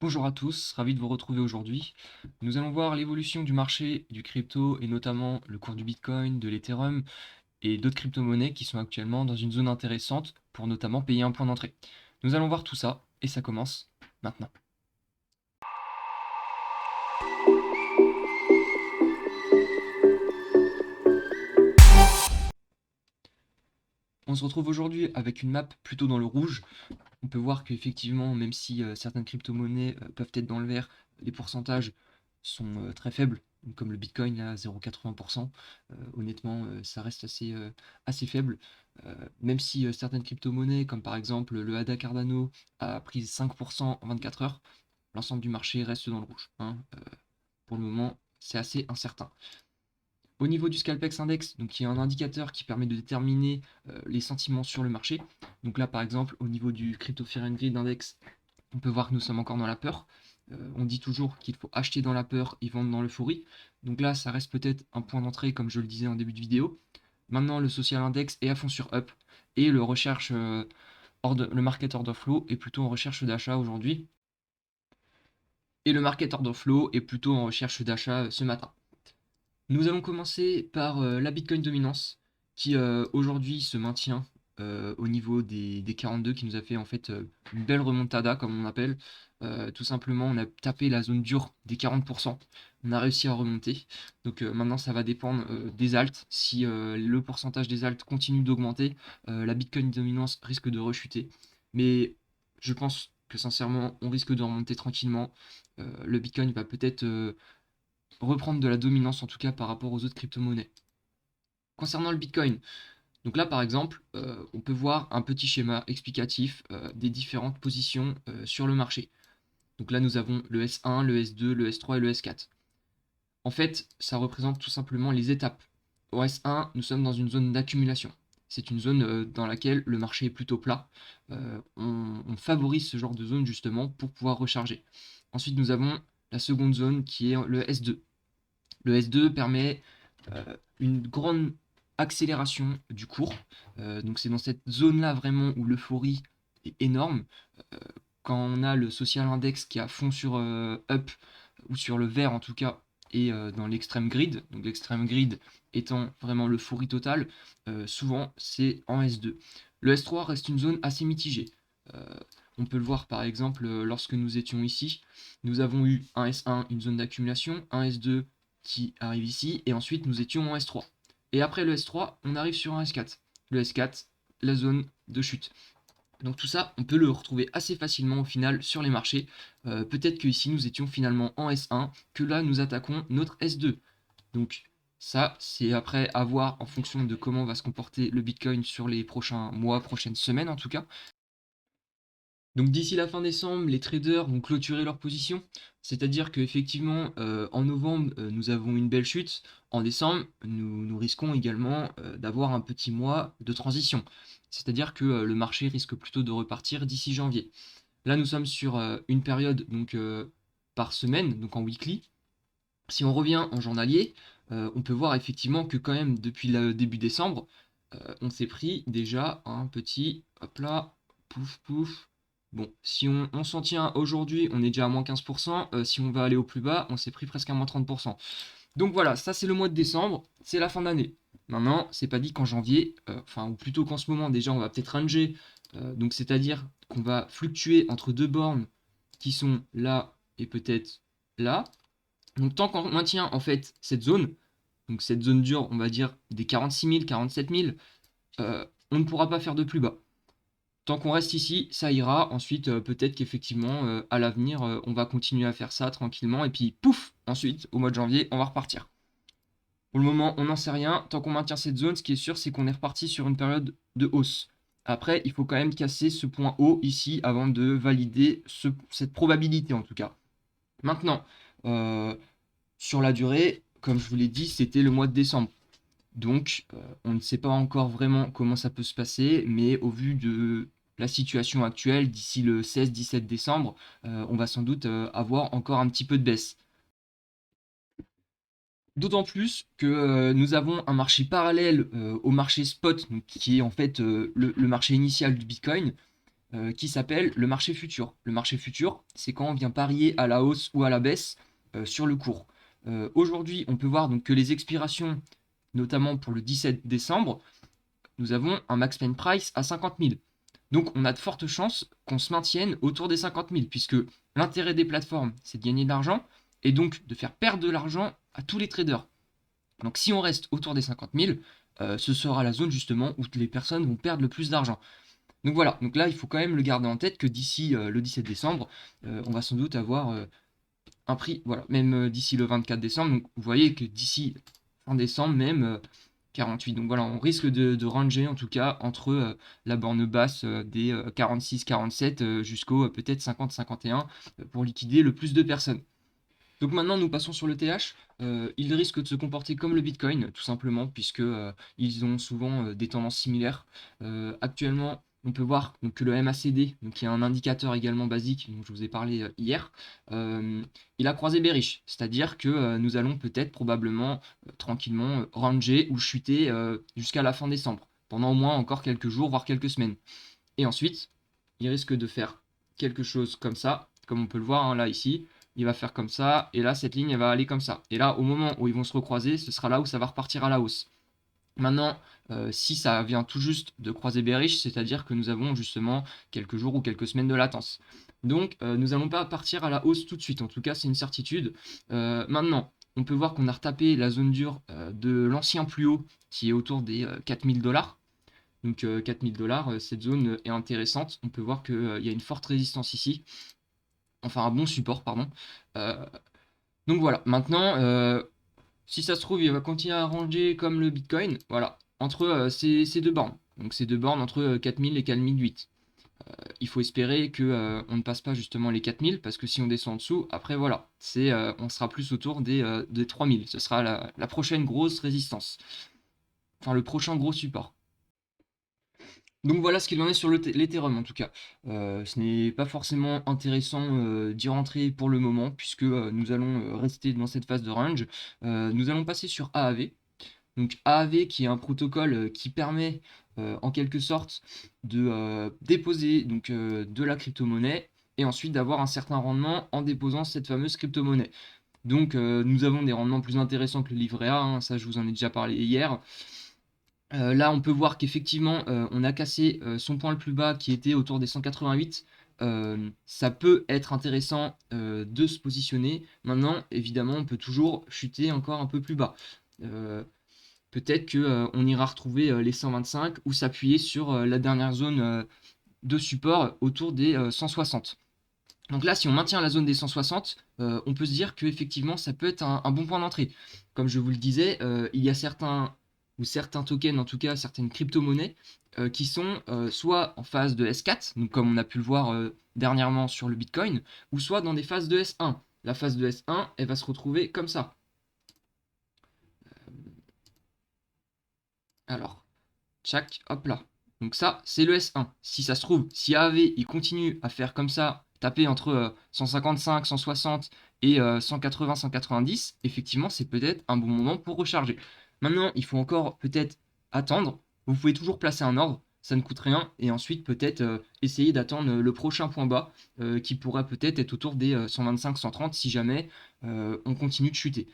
Bonjour à tous, ravi de vous retrouver aujourd'hui. Nous allons voir l'évolution du marché du crypto et notamment le cours du Bitcoin, de l'Ethereum et d'autres crypto-monnaies qui sont actuellement dans une zone intéressante pour notamment payer un point d'entrée. Nous allons voir tout ça et ça commence maintenant. On se retrouve aujourd'hui avec une map plutôt dans le rouge. On peut voir qu'effectivement, même si certaines crypto-monnaies peuvent être dans le vert, les pourcentages sont très faibles, comme le Bitcoin là, 0,80%. Honnêtement, ça reste assez faible. Même si certaines crypto-monnaies, comme par exemple le ADA Cardano, a pris 5% en 24 heures, l'ensemble du marché reste dans le rouge, hein. Pour le moment, c'est assez incertain. Au niveau du Scalpex Index, donc qui est un indicateur qui permet de déterminer les sentiments sur le marché. Donc là, par exemple, au niveau du Crypto Fear and Greed Index, on peut voir que nous sommes encore dans la peur. On dit toujours qu'il faut acheter dans la peur et vendre dans l'euphorie. Donc là, ça reste peut-être un point d'entrée, comme je le disais en début de vidéo. Maintenant, le Social Index est à fond sur up et le Market Order Flow est plutôt en recherche d'achat aujourd'hui. Et le Market Order Flow est plutôt en recherche d'achat ce matin. Nous allons commencer par la Bitcoin dominance qui aujourd'hui se maintient au niveau des 42 qui nous a fait en fait une belle remontada comme on appelle. Tout simplement on a tapé la zone dure des 40%. On a réussi à remonter. Donc maintenant ça va dépendre des alts. Si le pourcentage des alts continue d'augmenter, la Bitcoin dominance risque de rechuter. Mais je pense que sincèrement on risque de remonter tranquillement. Le Bitcoin va peut-être reprendre de la dominance en tout cas par rapport aux autres crypto-monnaies. Concernant le Bitcoin, donc là par exemple, on peut voir un petit schéma explicatif des différentes positions sur le marché. Donc là nous avons le S1, le S2, le S3 et le S4. En fait, ça représente tout simplement les étapes. Au S1, nous sommes dans une zone d'accumulation. C'est une zone dans laquelle le marché est plutôt plat. On favorise ce genre de zone justement pour pouvoir recharger. Ensuite, nous avons la seconde zone qui est le S2. Le S2 permet une grande accélération du cours. Donc c'est dans cette zone-là vraiment où l'euphorie est énorme. Euh, Quand on a le social index qui est à fond sur up ou sur le vert en tout cas et dans l'extrême grid, donc l'extrême grid étant vraiment l'euphorie totale, souvent c'est en S2. Le S3 reste une zone assez mitigée. Euh, on peut le voir par exemple lorsque nous étions ici, nous avons eu un S1, une zone d'accumulation, un S2 qui arrive ici, et ensuite nous étions en S3. Et après le S3, on arrive sur un S4. Le S4, la zone de chute. Donc tout ça, on peut le retrouver assez facilement au final sur les marchés. Peut-être que ici nous étions finalement en S1, que là nous attaquons notre S2. Donc ça, c'est après à voir en fonction de comment va se comporter le Bitcoin sur les prochains mois, prochaines semaines en tout cas. Donc d'ici la fin décembre, les traders vont clôturer leur position. C'est-à-dire qu'effectivement, en novembre, nous avons une belle chute. En décembre, nous risquons également d'avoir un petit mois de transition. C'est-à-dire que le marché risque plutôt de repartir d'ici janvier. Là, nous sommes sur une période donc par semaine, donc en weekly. Si on revient en journalier, on peut voir effectivement que quand même depuis le début décembre, on s'est pris déjà un petit, hop là, pouf pouf. Bon, si on s'en tient aujourd'hui, on est déjà à moins 15%. Si on va aller au plus bas, on s'est pris presque à moins 30%. Donc voilà, ça c'est le mois de décembre, c'est la fin d'année. Maintenant, c'est pas dit qu'en janvier, enfin, ou plutôt qu'en ce moment, déjà on va peut-être ranger, donc c'est-à-dire qu'on va fluctuer entre deux bornes qui sont là et peut-être là. Donc tant qu'on maintient en fait cette zone, donc cette zone dure, on va dire des 46 000, 47 000, on ne pourra pas faire de plus bas. Tant qu'on reste ici, ça ira. Ensuite, peut-être qu'effectivement, à l'avenir, on va continuer à faire ça tranquillement. Et puis, pouf, ensuite, au mois de janvier, on va repartir. Pour le moment, on n'en sait rien. Tant qu'on maintient cette zone, ce qui est sûr, c'est qu'on est reparti sur une période de hausse. Après, il faut quand même casser ce point haut ici avant de valider cette probabilité en tout cas. Maintenant, euh, sur la durée, comme je vous l'ai dit, c'était le mois de décembre. Donc, on ne sait pas encore vraiment comment ça peut se passer, mais au vu de la situation actuelle, d'ici le 16-17 décembre, on va sans doute avoir encore un petit peu de baisse. D'autant plus que nous avons un marché parallèle au marché spot, donc qui est en fait le marché initial du Bitcoin, qui s'appelle le marché futur. Le marché futur, c'est quand on vient parier à la hausse ou à la baisse sur le cours. Aujourd'hui, on peut voir donc que les expirations, notamment pour le 17 décembre, nous avons un max pain price à 50 000. Donc on a de fortes chances qu'on se maintienne autour des 50 000, puisque l'intérêt des plateformes, c'est de gagner de l'argent, et donc de faire perdre de l'argent à tous les traders. Donc si on reste autour des 50 000, ce sera la zone justement où les personnes vont perdre le plus d'argent. Donc voilà, donc là il faut quand même le garder en tête que d'ici le 17 décembre, on va sans doute avoir un prix, voilà, même d'ici le 24 décembre, donc vous voyez que d'ici fin décembre même 48. Donc voilà, on risque de ranger en tout cas entre la borne basse des 46-47 jusqu'au peut-être 50-51 pour liquider le plus de personnes. Donc maintenant, nous passons sur le TH. Il risque de se comporter comme le Bitcoin, tout simplement, puisque ils ont souvent des tendances similaires. Actuellement, on peut voir donc, que le MACD, donc, qui est un indicateur également basique dont je vous ai parlé hier, il a croisé bearish, c'est-à-dire que nous allons peut-être probablement tranquillement ranger ou chuter jusqu'à la fin décembre, pendant au moins encore quelques jours, voire quelques semaines. Et ensuite, il risque de faire quelque chose comme ça, comme on peut le voir hein, là ici. Il va faire comme ça, et là cette ligne elle va aller comme ça. Et là, au moment où ils vont se recroiser, ce sera là où ça va repartir à la hausse. Maintenant, si ça vient tout juste de croiser bearish, c'est-à-dire que nous avons justement quelques jours ou quelques semaines de latence. Donc, nous n'allons pas partir à la hausse tout de suite. En tout cas, c'est une certitude. Maintenant, on peut voir qu'on a retapé la zone dure de l'ancien plus haut, qui est autour des 4000 $. Donc 4000 $, cette zone est intéressante. On peut voir qu'il y a une forte résistance ici. Enfin, un bon support, pardon. Euh, donc voilà, maintenant, si ça se trouve, il va continuer à ranger comme le Bitcoin, voilà, entre ces deux bornes. Donc ces deux bornes entre 4000 et 4008. Il faut espérer que on ne passe pas justement les 4000, parce que si on descend en dessous, après voilà, on sera plus autour des 3000. Ce sera la prochaine grosse résistance. Enfin, le prochain gros support. Donc voilà ce qu'il en est sur l'Ethereum en tout cas. Ce n'est pas forcément intéressant d'y rentrer pour le moment puisque nous allons rester dans cette phase de range. Nous allons passer sur AAV. Donc AAV qui est un protocole qui permet en quelque sorte de déposer donc, de la crypto-monnaie et ensuite d'avoir un certain rendement en déposant cette fameuse crypto-monnaie. Donc nous avons des rendements plus intéressants que le livret A, hein, ça je vous en ai déjà parlé hier. Là, on peut voir qu'effectivement, on a cassé son point le plus bas qui était autour des 188. Ça peut être intéressant de se positionner. Maintenant, évidemment, on peut toujours chuter encore un peu plus bas. Peut-être qu'on ira retrouver les 125 ou s'appuyer sur la dernière zone de support autour des 160. Donc là, si on maintient la zone des 160, on peut se dire qu'effectivement, ça peut être un bon point d'entrée. Comme je vous le disais, il y a certains tokens, en tout cas certaines crypto-monnaies, qui sont soit en phase de S4, donc comme on a pu le voir dernièrement sur le Bitcoin, ou soit dans des phases de S1. La phase de S1, elle va se retrouver comme ça. Alors, tchac, hop là. Donc ça, c'est le S1. Si ça se trouve, si AAV, il continue à faire comme ça, taper entre 155, 160 et 180, 190, effectivement, c'est peut-être un bon moment pour recharger. Maintenant, il faut encore peut-être attendre. Vous pouvez toujours placer un ordre, ça ne coûte rien, et ensuite peut-être essayer d'attendre le prochain point bas, qui pourrait peut-être être autour des 125, 130 si jamais on continue de chuter.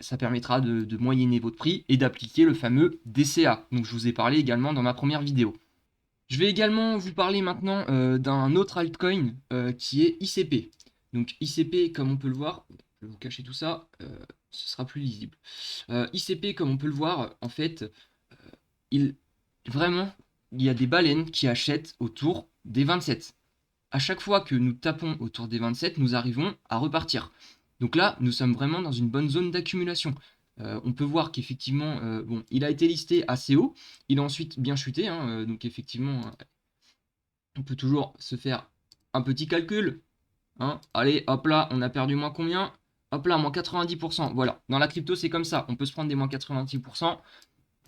Ça permettra de moyenner votre prix et d'appliquer le fameux DCA, dont je vous ai parlé également dans ma première vidéo. Je vais également vous parler maintenant d'un autre altcoin qui est ICP. Donc ICP, comme on peut le voir, je vais vous cacher tout ça, ce sera plus lisible. ICP, comme on peut le voir, en fait, il, vraiment, il y a des baleines qui achètent autour des 27. À chaque fois que nous tapons autour des 27, nous arrivons à repartir. Donc là, nous sommes vraiment dans une bonne zone d'accumulation. On peut voir qu'effectivement, bon, il a été listé assez haut, il a ensuite bien chuté, hein, donc effectivement, on peut toujours se faire un petit calcul. Hein. Allez, hop là, on a perdu moins combien? Hop là, moins 90%. Voilà, dans la crypto, c'est comme ça, on peut se prendre des moins 90%,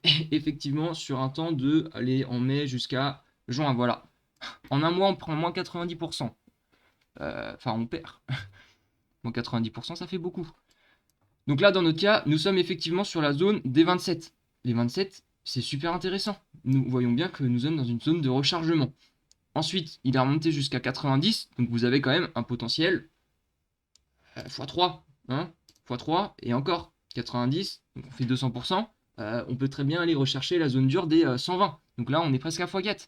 et effectivement, sur un temps de, allez, en mai jusqu'à juin, voilà. En un mois, on prend moins 90%. Enfin, on perd. Moins 90%, ça fait beaucoup. Donc là, dans notre cas, nous sommes effectivement sur la zone des 27. Les 27, c'est super intéressant. Nous voyons bien que nous sommes dans une zone de rechargement. Ensuite, il est remonté jusqu'à 90, donc vous avez quand même un potentiel x3, hein, x3, et encore 90, donc on fait 200%. On peut très bien aller rechercher la zone dure des 120. Donc là, on est presque à x4.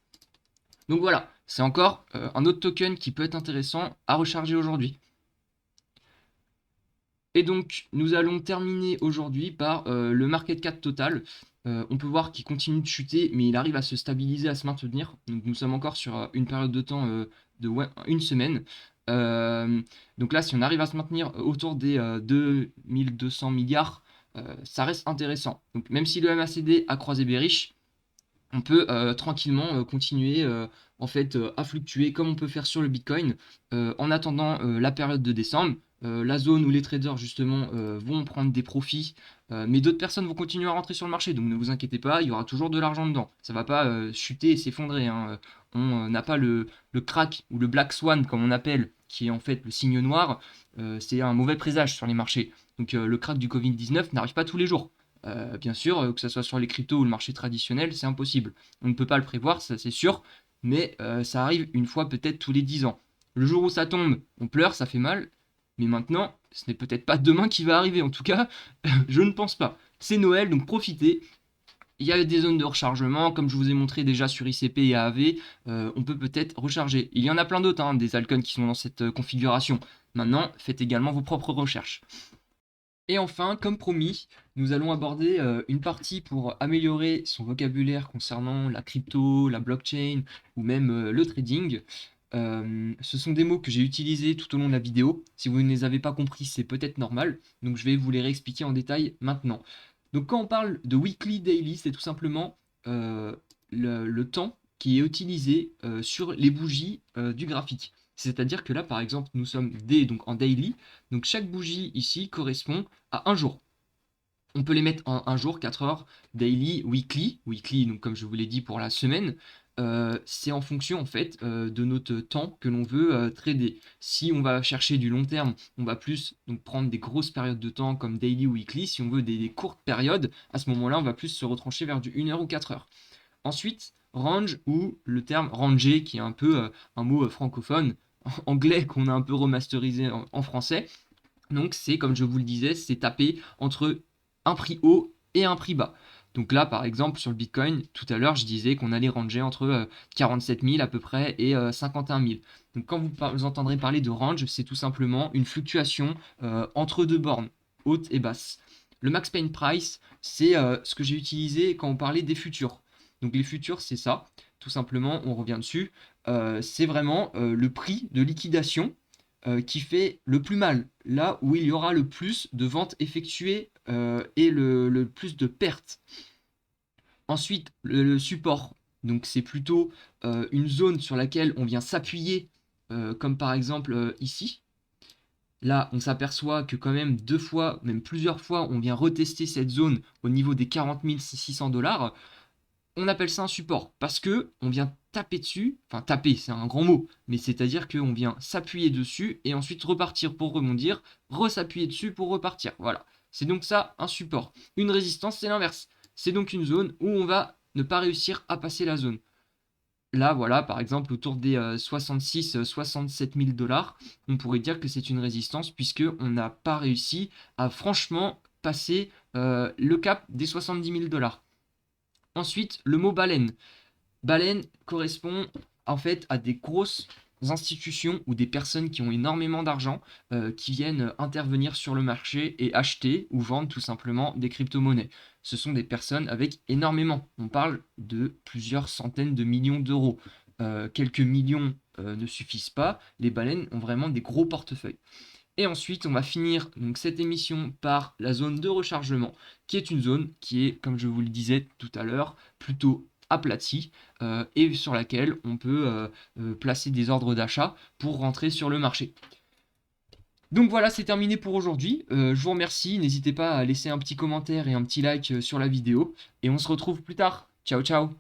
Donc voilà, c'est encore un autre token qui peut être intéressant à recharger aujourd'hui. Et donc, nous allons terminer aujourd'hui par le market cap total. On peut voir qu'il continue de chuter, mais il arrive à se stabiliser, à se maintenir. Donc, nous sommes encore sur une période de temps de une semaine. Euh, donc là, si on arrive à se maintenir autour des 2200 milliards, ça reste intéressant. Donc, même si le MACD a croisé bearish, on peut tranquillement continuer en fait à fluctuer comme on peut faire sur le Bitcoin en attendant la période de décembre, la zone où les traders justement vont prendre des profits, mais d'autres personnes vont continuer à rentrer sur le marché, donc ne vous inquiétez pas, il y aura toujours de l'argent dedans. Ça va pas chuter et s'effondrer, hein. On n'a pas le crack ou le black swan comme on appelle, qui est en fait le signe noir. C'est un mauvais présage sur les marchés. Donc le crack du Covid-19 n'arrive pas tous les jours. Bien sûr, que ce soit sur les cryptos ou le marché traditionnel, c'est impossible. On ne peut pas le prévoir, ça c'est sûr, mais ça arrive une fois peut-être tous les 10 ans. Le jour où ça tombe, on pleure, ça fait mal, mais maintenant, ce n'est peut-être pas demain qui va arriver, en tout cas, je ne pense pas. C'est Noël, donc profitez. Il y a des zones de rechargement, comme je vous ai montré déjà sur ICP et AAV, on peut peut-être recharger. Il y en a plein d'autres, hein, des altcoins qui sont dans cette configuration. Maintenant, faites également vos propres recherches. Et enfin, comme promis, nous allons aborder une partie pour améliorer son vocabulaire concernant la crypto, la blockchain ou même le trading. Ce sont des mots que j'ai utilisés tout au long de la vidéo. Si vous ne les avez pas compris, c'est peut-être normal. Donc je vais vous les réexpliquer en détail maintenant. Donc quand on parle de weekly, daily, c'est tout simplement le temps qui est utilisé sur les bougies du graphique. C'est-à-dire que là, par exemple, nous sommes donc en daily. Donc chaque bougie ici correspond à un jour. On peut les mettre en un jour, 4 heures, daily, weekly. Weekly, donc comme je vous l'ai dit pour la semaine, c'est en fonction en fait de notre temps que l'on veut trader. Si on va chercher du long terme, on va plus donc prendre des grosses périodes de temps comme daily ou weekly. Si on veut des courtes périodes, à ce moment-là, on va plus se retrancher vers du 1 heure ou 4 heures. Ensuite, range ou le terme ranger qui est un peu un mot francophone, anglais qu'on a un peu remasterisé en français. Donc c'est, comme je vous le disais, c'est taper entre un prix haut et un prix bas. Donc là, par exemple, sur le Bitcoin, tout à l'heure, je disais qu'on allait ranger entre 47 000 à peu près et 51 000. Donc quand vous entendrez parler de range, c'est tout simplement une fluctuation entre deux bornes, haute et basse. Le max pain price, c'est ce que j'ai utilisé quand on parlait des futurs. Donc les futurs, c'est ça. Tout simplement, on revient dessus. C'est vraiment le prix de liquidation qui fait le plus mal, là où il y aura le plus de ventes effectuées et le plus de pertes. Ensuite, le support. Donc c'est plutôt une zone sur laquelle on vient s'appuyer, comme par exemple ici. Là, on s'aperçoit que quand même deux fois, même plusieurs fois, on vient retester cette zone au niveau des 40 600 $. On appelle ça un support parce que on vient taper dessus, enfin taper, c'est un grand mot, mais c'est-à-dire qu'on vient s'appuyer dessus et ensuite repartir pour rebondir, s'appuyer dessus pour repartir. Voilà. C'est donc ça un support. Une résistance, c'est l'inverse. C'est donc une zone où on va ne pas réussir à passer la zone. Là, voilà, par exemple, autour des 66-67 000 $, on pourrait dire que c'est une résistance puisqu'on n'a pas réussi à franchement passer le cap des 70 000 $. Ensuite, le mot baleine. Baleine correspond en fait à des grosses institutions ou des personnes qui ont énormément d'argent qui viennent intervenir sur le marché et acheter ou vendre tout simplement des crypto-monnaies. Ce sont des personnes avec énormément. On parle de plusieurs centaines de millions d'euros. Quelques millions ne suffisent pas. Les baleines ont vraiment des gros portefeuilles. Et ensuite, on va finir donc, cette émission par la zone de rechargement, qui est une zone qui est, comme je vous le disais tout à l'heure, plutôt aplatie et sur laquelle on peut placer des ordres d'achat pour rentrer sur le marché. Donc voilà, c'est terminé pour aujourd'hui. Je vous remercie. N'hésitez pas à laisser un petit commentaire et un petit like sur la vidéo. Et on se retrouve plus tard. Ciao, ciao.